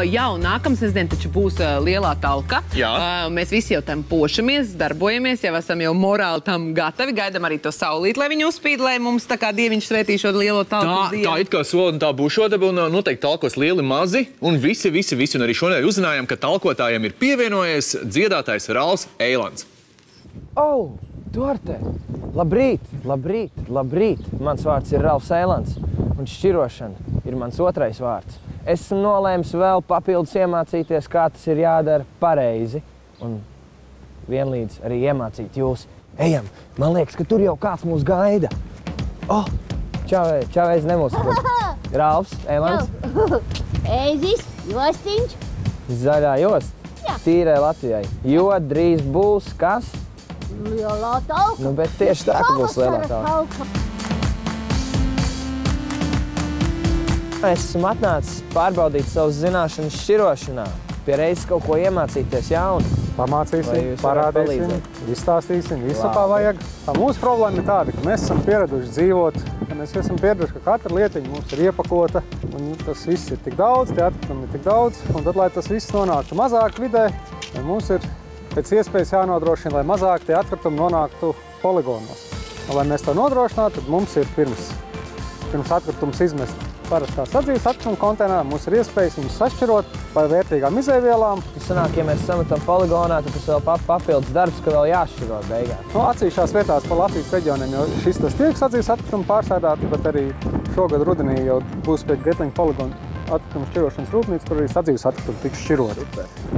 Jā, un nākamsestdien taču būs lielā talka. Mēs visi jau tam pošamies, darbojamies, jau esam jau morāli tam gatavi. Gaidam arī to saulīt, lai viņu uzspīd, lai mums tā kā Dieviņš svētī šo lielo talku dienu. Tā it kā sola un tā būšodaba, un noteikti talkos lieli mazi. Un visi, un arī šodien uzzinājām, ka talkotājiem ir pievienojies dziedātājs Ralfs Eilants. Duarte! Labrīt, labrīt, labrīt! Mans vārds ir Ralfs Eilants, un šķirošana ir mans otrais vārds. Esmu nolēmis vēl papildus iemācīties, kā tas ir jādara pareizi, un vienlīdz arī iemācīt jūs. Ejam, man liekas, ka tur jau kāds mūs gaida. Čaveiz nemūs. Ralfs Eilants. Eizis, jostiņš. Zaļā josta. Tīrai Latvijai. Jo drīz būs kas? Lielā talka. Bet tieši tā, ka būs lielā talka. Esmu atnācis pārbaudīt savas zināšanas šķirošanā. Pie reizes kaut ko iemācīties jaunu. Pamācīsim, parādīsim, izstāstīsim, visu kā vajag. Mūsu problēma ir tāda, ka mēs esam pieraduši dzīvot, ka mēs esam pieraduši, ka katra lietiņa mums ir iepakota, un tas viss ir tik daudz, tie atkritumi ir tik daudz, un tad, lai tas viss nonāktu mazāk vidē, mums ir pēc iespējas jānodrošina, lai mazāk tie atkritumi nonāktu poligonos. Un, lai mēs to nodrošinātu, tad mums ir pirms atkritumus izmest parastā sadzīves atkrituma konteinerā, mums ir iespējas viņus sašķirot par vērtīgām izēvielām. Sanāk, ja mēs sametam poligonā, tad tas vēl papildus darbs, ka vēl jāšķiro beigās. Atsevišķās vietās pa Latvijas reģioniem jau šis tas tiek sadzīves atkrituma pārsēdāti, bet arī šogad rudenī jau būs pie Getliņa poligona atkritumu šķirošanas rūpnīca, kur arī sadzīves atkritumi tiks šķiroti.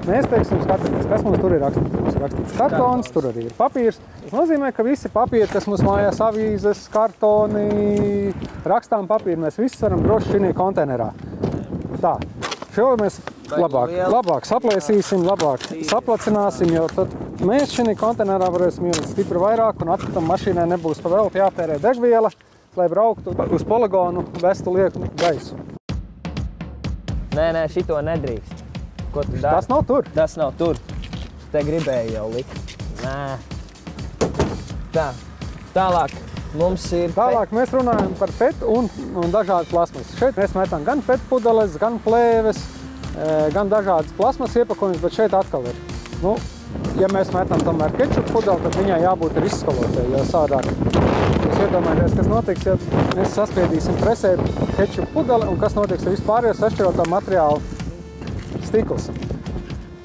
Mēs, teiksim, skatāmies, kas mums tur ir rakstīts. Mums ir rakstīts kartons, tur arī ir papīrs. Tas nozīmē, ka visi papīri, kas mums mājās avīzes, kartoni, rakstām papīri, mēs visus varam droši šī konteinerā. Tā, šo mēs labāk saplēsīsim, labāk saplacināsim, jo tad mēs šī konteinerā varēsim ielikt stipri vairāk un atkritumu mašīnai nebūs pa velti jātērē degviela, lai brauktu uz poligonu vestu lieku gaisu. Nē, šito nedrīkst. Ko tu dari? Tas nav tur. Tas nav tur. Te gribēju jau likt. Nē. Tā. Tālāk mums ir... Tālāk mēs runājam par PET un dažādas plasmas. Šeit mēs metam gan PET pudeles, gan plēves, gan dažādas plasmas iepakojumus, bet šeit atkal ir. Ja mēs metam tomēr kečupu pudeli, tad viņai jābūt ir izskalotē, jo sādāk. Jūs iedomājaties, kas notiks, ja mēs saspiedīsim presē kečupu pudeli un kas notiks ar vispārējo sašķirotā materiālu stikls.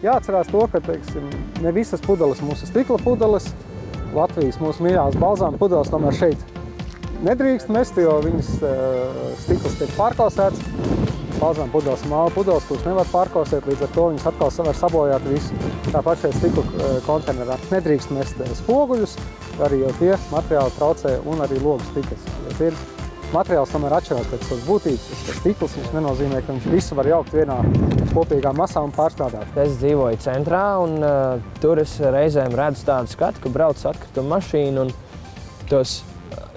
Jāatcerās to, ka, teiksim, ne visas pudeles mūsu stikla pudeles, Latvijas mūsu mīļās balzāma pudeles tomēr šeit nedrīkst mest, jo viņas stikls tiek pārkausēts. Balzāma pudeles un māla pudeles, kuras nevar pārkausēt, līdz ar to viņas atkal var sabojāt visu. Tāpat šeit stikla konteinerā nedrīkst mest spoguļus, arī jau tie materiāli traucē un arī logu stikls. Jo tie materiāls tomēr atšķirās pēc savas būtības. Tas stikls viņš nenozīmē, ka viņš visu var jaukt vienā kopīgā masā un pārstrādāt. Es dzīvoju centrā un tur es reizēm redzu tādu skatu, ka brauc atkrituma mašīna un tos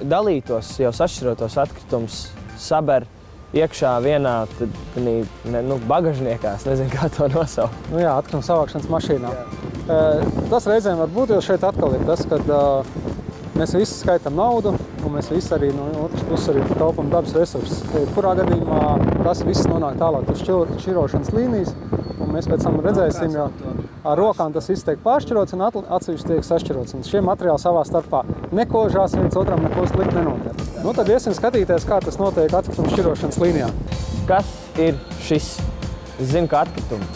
dalītos, jau sašķirotos atkritumus saber iekšā vienā bagažniekā, es nezinu, kā to nosaukt. Jā, atkrituma savākšanas mašīnā. Tas reizēm var būt, jo šeit atkal ir tas, kad mēs visi skaitam naudu, un mēs visi arī no otras puses arī taupam dabas resursus. Kurā gadījumā tas viss nonāk tālāk uz šķirošanas līnijas, un mēs pēc tam redzēsim, jo ar rokām tas viss tiek pāršķirots un atsevišķi tiek sašķirots. Un šie materiāli savā starpā nekožās, viens otram neko slikti nenotiek. Tad iesim skatīties, kā tas notiek atkrituma šķirošanas līnijā. Kas ir šis? Es zinu, ka atkritumi.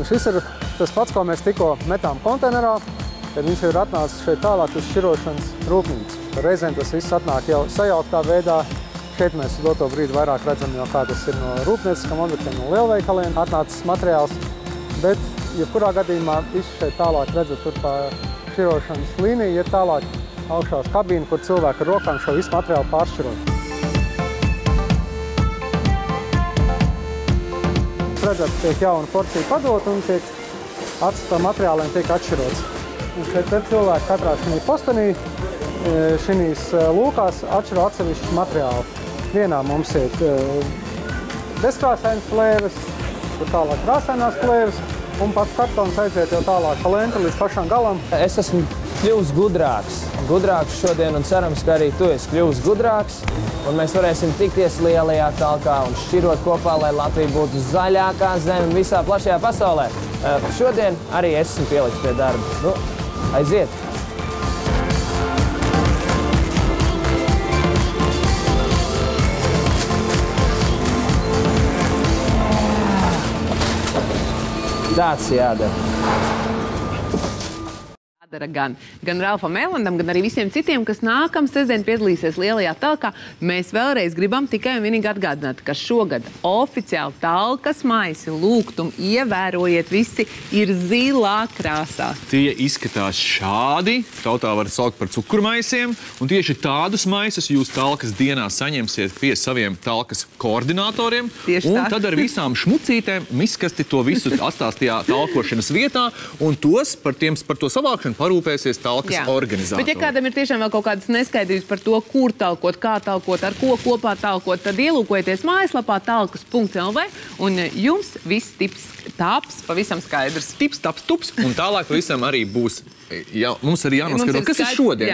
Šis ir tas pats, ko mēs tikko metām konteinerā, kad viņš ir atnācis šeit tālāk uz šķirošanas rūpnīcu. Reizēm tas viss atnāk jau sajauktā veidā. Šeit mēs uz doto brīdi vairāk redzam, jo kā tas ir no rūpnieciskām objektiem, no lielveikaliem atnācis materiāls. Bet, jebkurā gadījumā, viss šeit tālāk redzat, tur tā šķirošanas līnija ir tālāk augšā uz kabīnu, kur cilvēki ar rokām šo visu materiālu pāršķirot. Redzat, tiek jauna porcija padot un tiek atstā materiāliem tiek atšķirots. Un šeit cilvēki katrā šī postenī, šīs lūkās atšķiro atsevišķu materiālu. Vienā mums ir bezkrāsainas plēves, tur tālāk krāsainās plēves, un pats kartons aiziet jau tālāk pa lenti līdz pašam galam. Es esmu kļuvis gudrāks šodien un cerams, ka arī tu esi kļuvis gudrāks. un mēs varēsim tikties lielajā talkā un šķirot kopā, lai Latvija būtu zaļākā zeme visā plašajā pasaulē. Šodien arī esmu pielicis pie darba. Nu, aiziet! Tāds jādara. Gan Ralfam Elandam, gan arī visiem citiem, kas nākamā sestdien piedalīsies lielajā talkā. Mēs vēlreiz gribam tikai un vienīgi atgādināt, ka šogad oficiāli talkas maisi, lūgtum, ievērojiet, visi ir zilā krāsā. Tie izskatās šādi, tautā var saukt par cukurmaisiem, un tieši tādus maisus jūs talkas dienā saņemsiet pie saviem talkas koordinatoriem, un tad ar visām šmucītēm miskasti to visu atstāstījā talkošanas vietā, un par to savākšanu parūpēsies talkas organizatori. Bet ja kādam ir tiešām vēl kaut kādas neskaidrības par to, kur talkot, kā talkot, ar ko kopā talkot, tad ielūkojieties mājaslapā talkas.lv un jums viss tips taps pavisam skaidrs. Tips, taps, tups, un tālāk pavisam arī būs, mums arī jānoskaidro, kas ir šodien.